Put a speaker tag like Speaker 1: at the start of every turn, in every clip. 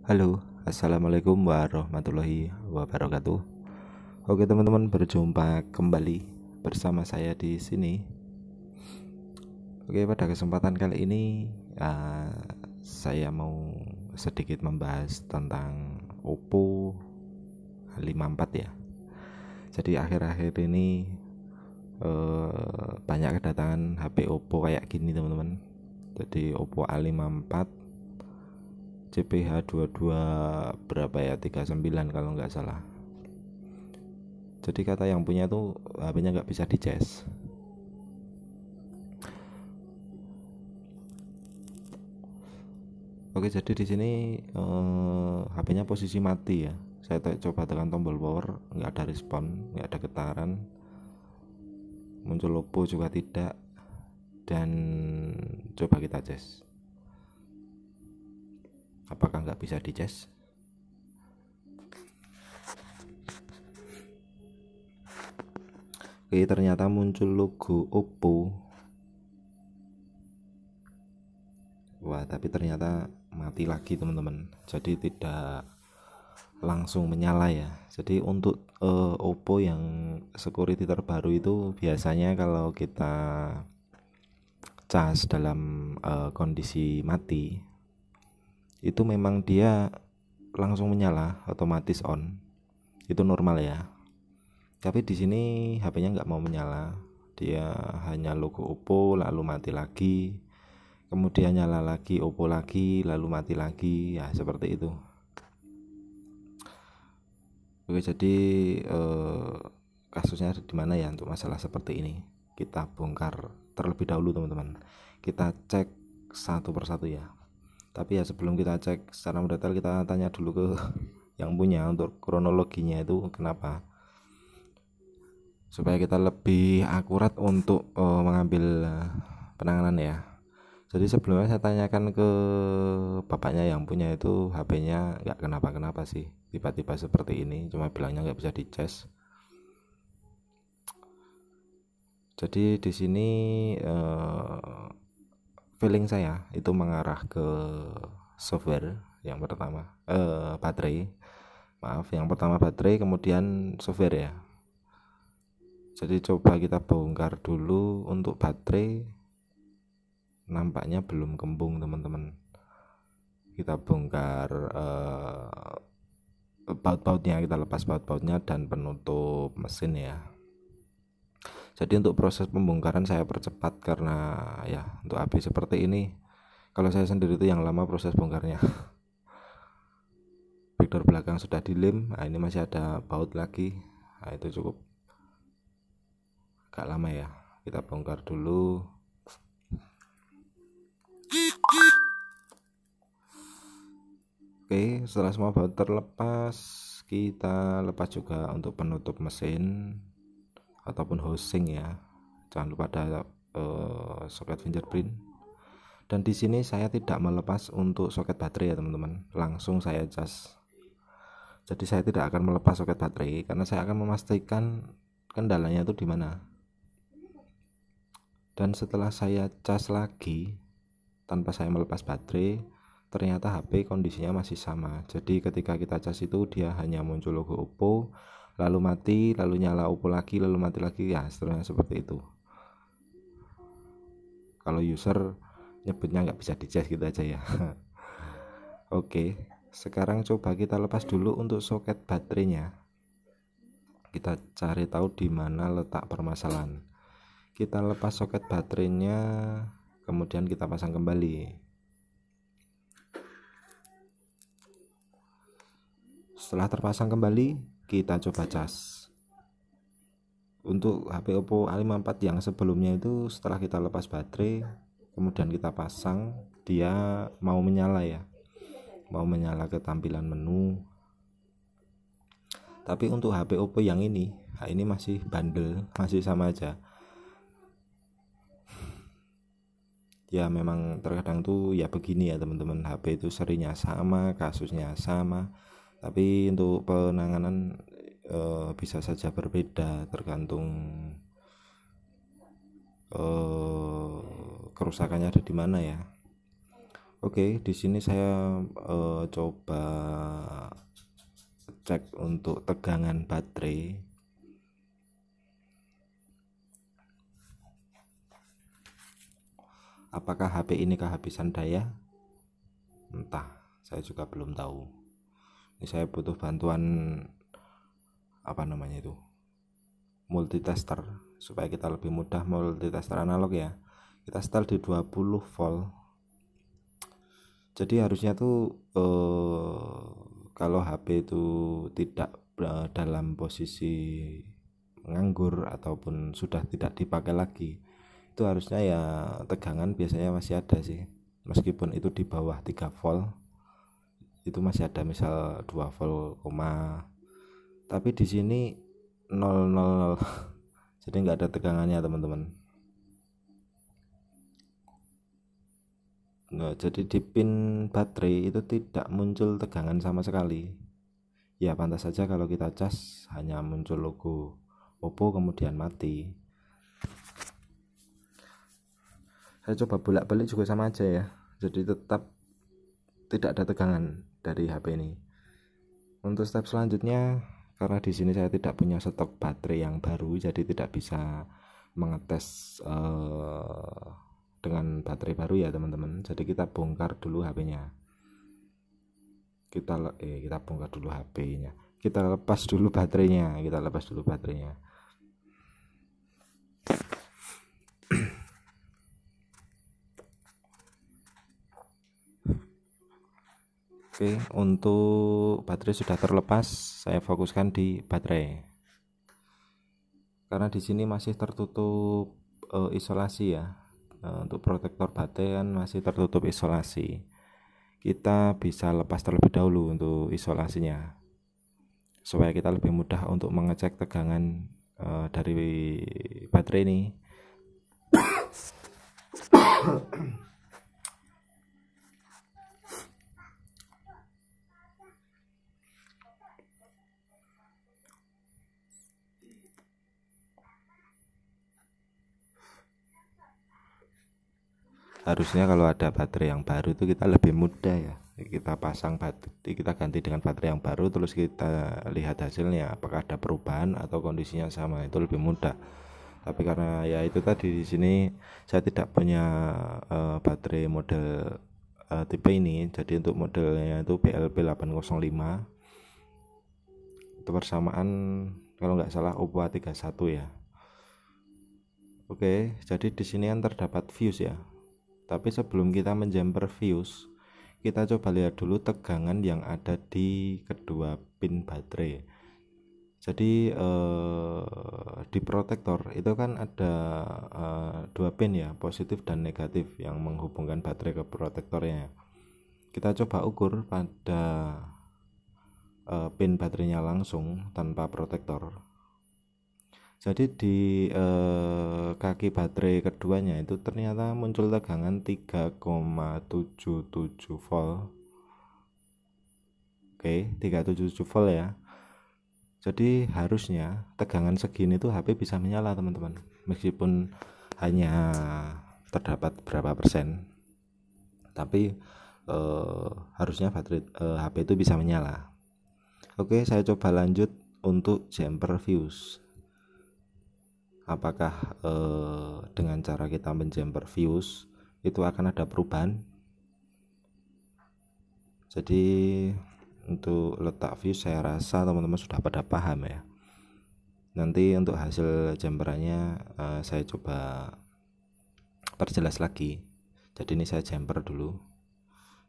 Speaker 1: Halo, assalamualaikum warahmatullahi wabarakatuh. Oke teman-teman, berjumpa kembali bersama saya di sini. Oke, pada kesempatan kali ini saya mau sedikit membahas tentang Oppo A54 ya. Jadi akhir-akhir ini banyak kedatangan HP Oppo kayak gini teman-teman. Jadi Oppo A54 CPH 22 berapa ya, 39 kalau nggak salah. Jadi kata yang punya tuh HP-nya nggak bisa dicas. Oke, jadi di sini HP-nya posisi mati ya. Saya coba tekan tombol power, nggak ada respon, nggak ada getaran. Muncul logo juga tidak. Dan coba kita cas. Apakah nggak bisa dicas? Oke, ternyata muncul logo Oppo. Wah, tapi ternyata mati lagi teman-teman. Jadi tidak langsung menyala ya. Jadi untuk Oppo yang security terbaru itu biasanya kalau kita cas dalam kondisi mati, itu memang dia langsung menyala, otomatis on. Itu normal ya. Tapi di sini HP-nya nggak mau menyala. Dia hanya logo Oppo lalu mati lagi. Kemudian nyala lagi, Oppo lagi, lalu mati lagi. Ya, seperti itu. Oke, jadi kasusnya di mana ya untuk masalah seperti ini? Kita bongkar terlebih dahulu teman-teman. Kita cek satu persatu ya. Tapi ya sebelum kita cek secara mendetail, kita tanya dulu ke yang punya untuk kronologinya itu kenapa, supaya kita lebih akurat untuk mengambil penanganan ya. Jadi sebelumnya saya tanyakan ke bapaknya yang punya itu, HP-nya nggak kenapa-kenapa sih, tiba-tiba seperti ini, cuma bilangnya nggak bisa dicas. Jadi di sini feeling saya itu mengarah ke software yang pertama, baterai. Maaf, yang pertama baterai, kemudian software ya. Jadi coba kita bongkar dulu. Untuk baterai nampaknya belum kembung teman-teman. Kita bongkar baut-bautnya, kita lepas baut-bautnya dan penutup mesin ya. Jadi untuk proses pembongkaran saya percepat karena ya untuk HP seperti ini, kalau saya sendiri itu yang lama proses bongkarnya. Backdoor belakang sudah dilem, nah ini masih ada baut lagi, nah itu cukup agak lama ya. Kita bongkar dulu. Oke, setelah semua baut terlepas, kita lepas juga untuk penutup mesin ataupun housing ya. Jangan lupa ada soket fingerprint. Dan di sini saya tidak melepas untuk soket baterai ya teman-teman, langsung saya cas. Jadi saya tidak akan melepas soket baterai karena saya akan memastikan kendalanya itu di mana. Dan setelah saya cas lagi tanpa saya melepas baterai, ternyata HP kondisinya masih sama. Jadi ketika kita cas itu dia hanya muncul logo Oppo, lalu mati, lalu nyala Oppo lagi, lalu mati lagi, ya seterusnya seperti itu. Kalau user nyebutnya nggak bisa dicas gitu aja ya. Oke, sekarang coba kita lepas dulu untuk soket baterainya. Kita cari tahu di mana letak permasalahan. Kita lepas soket baterainya, kemudian kita pasang kembali. Setelah terpasang kembali, kita coba cas. Untuk HP Oppo A54 yang sebelumnya itu, setelah kita lepas baterai kemudian kita pasang, dia mau menyala ya, mau menyala ke tampilan menu. Tapi untuk HP Oppo yang ini masih bandel, masih sama aja. Ya memang terkadang tuh ya begini ya teman-teman, HP itu serinya sama, kasusnya sama, tapi untuk penanganan bisa saja berbeda tergantung kerusakannya ada di mana ya. Oke, di sini saya coba cek untuk tegangan baterai. Apakah HP ini kehabisan daya? Entah, saya juga belum tahu. Ini saya butuh bantuan multitester supaya kita lebih mudah multitester analog ya. Kita setel di 20 volt. Jadi harusnya tuh kalau HP itu tidak dalam posisi nganggur ataupun sudah tidak dipakai lagi, itu harusnya ya tegangan biasanya masih ada sih, meskipun itu di bawah 3 volt itu masih ada, misal 2 volt, tapi di sini 000 jadi nggak ada tegangannya teman-teman. Nah, jadi di pin baterai itu tidak muncul tegangan sama sekali. Ya pantas saja kalau kita cas hanya muncul logo Oppo kemudian mati. Saya coba bolak-balik juga sama aja ya, jadi tetap tidak ada tegangan dari HP ini. Untuk step selanjutnya, karena di sini saya tidak punya stok baterai yang baru, jadi tidak bisa mengetes dengan baterai baru ya teman-teman. Jadi kita bongkar dulu HP-nya. Kita bongkar dulu HP-nya. Kita lepas dulu baterainya. Oke, untuk baterai sudah terlepas, saya fokuskan di baterai. Karena di sini masih tertutup isolasi ya. Untuk protektor baterai kan masih tertutup isolasi. Kita bisa lepas terlebih dahulu untuk isolasinya, supaya kita lebih mudah untuk mengecek tegangan dari baterai ini. Harusnya kalau ada baterai yang baru itu kita lebih mudah ya, kita pasang baterai, kita ganti dengan baterai yang baru, terus kita lihat hasilnya apakah ada perubahan atau kondisinya sama, itu lebih mudah. Tapi karena ya itu tadi, di sini saya tidak punya baterai model tipe ini, jadi untuk modelnya itu BLP 805 itu persamaan kalau nggak salah Oppo A31 ya. Oke, jadi di sini kan terdapat fuse ya. Tapi sebelum kita menjumper fuse, kita coba lihat dulu tegangan yang ada di kedua pin baterai. Jadi di protektor itu kan ada dua pin ya, positif dan negatif, yang menghubungkan baterai ke protektornya. Kita coba ukur pada pin baterainya langsung tanpa protektor. Jadi di kaki baterai keduanya itu ternyata muncul tegangan 3,77 volt. Oke, 377 volt ya. Jadi harusnya tegangan segini tuh HP bisa menyala teman-teman, meskipun hanya terdapat berapa persen, tapi harusnya baterai HP itu bisa menyala. Oke, saya coba lanjut untuk jumper fuse. Apakah dengan cara kita menjumper fuse itu akan ada perubahan? Jadi untuk letak fuse saya rasa teman-teman sudah pada paham ya. Nanti untuk hasil jumperannya saya coba perjelas lagi. Jadi ini saya jumper dulu.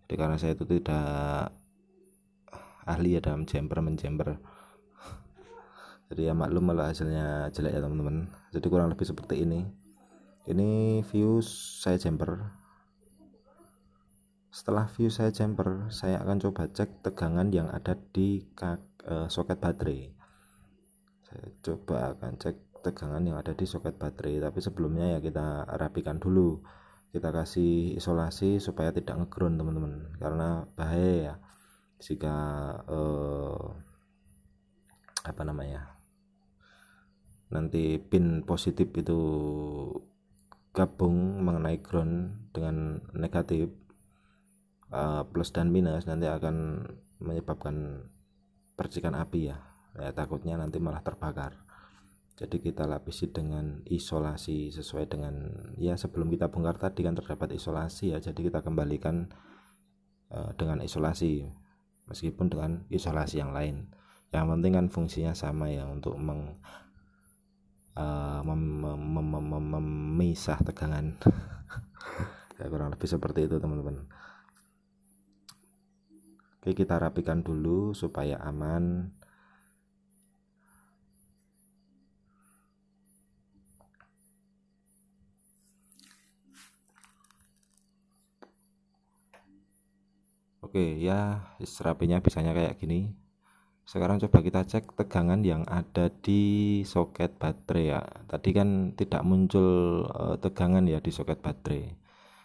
Speaker 1: Jadi karena saya itu tidak ahli ya dalam menjumper, jadi ya maklum kalau hasilnya jelek ya teman-teman. Jadi kurang lebih seperti ini fuse saya jumper. Setelah fuse saya jumper, saya akan coba cek tegangan yang ada di soket baterai. Saya coba akan cek tegangan yang ada di soket baterai, tapi sebelumnya ya kita rapikan dulu, kita kasih isolasi supaya tidak ngeground teman-teman, karena bahaya ya jika nanti pin positif itu gabung mengenai ground dengan negatif, plus dan minus nanti akan menyebabkan percikan api ya, takutnya nanti malah terbakar. Jadi kita lapisi dengan isolasi sesuai dengan ya sebelum kita bongkar tadi kan terdapat isolasi ya, jadi kita kembalikan dengan isolasi meskipun dengan isolasi yang lain. Yang penting kan fungsinya sama ya, untuk memisah tegangan. Ya, kurang lebih seperti itu teman-teman. Oke, kita rapikan dulu supaya aman. Oke ya, rapinya bisanya kayak gini. Sekarang coba kita cek tegangan yang ada di soket baterai ya. Tadi kan tidak muncul tegangan ya di soket baterai,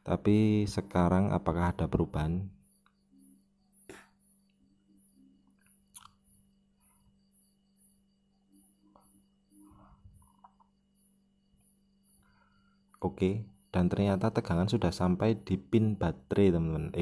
Speaker 1: tapi sekarang apakah ada perubahan? Oke, dan ternyata tegangan sudah sampai di pin baterai teman-teman,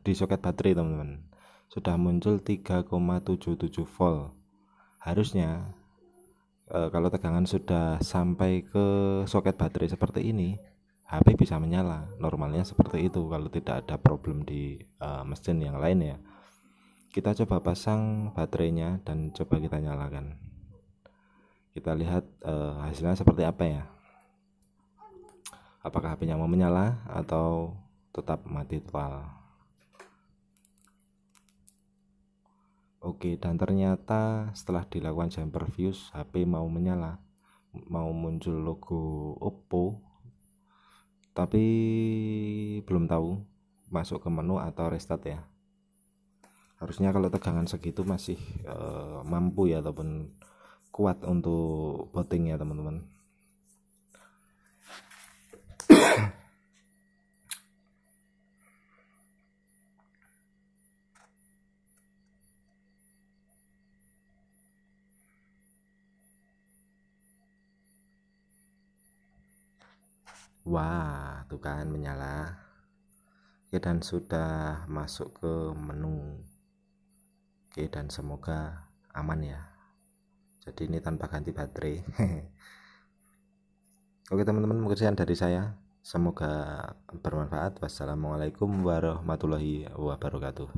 Speaker 1: di soket baterai teman-teman, sudah muncul 3,77 volt. Harusnya kalau tegangan sudah sampai ke soket baterai seperti ini, HP bisa menyala. Normalnya seperti itu kalau tidak ada problem di mesin yang lain ya. Kita coba pasang baterainya dan coba kita nyalakan. Kita lihat hasilnya seperti apa ya. Apakah HP-nya mau menyala atau tetap mati total. Oke, dan ternyata setelah dilakukan jumper fuse, HP mau menyala, mau muncul logo Oppo, tapi belum tahu masuk ke menu atau restart ya. Harusnya kalau tegangan segitu masih mampu ya, ataupun kuat untuk booting ya teman-teman. Wah, tuh kan menyala. Oke, dan sudah masuk ke menu. Oke, dan semoga aman ya. Jadi ini tanpa ganti baterai. Oke teman-teman, mungkin sekian dari saya. Semoga bermanfaat. Wassalamualaikum warahmatullahi wabarakatuh.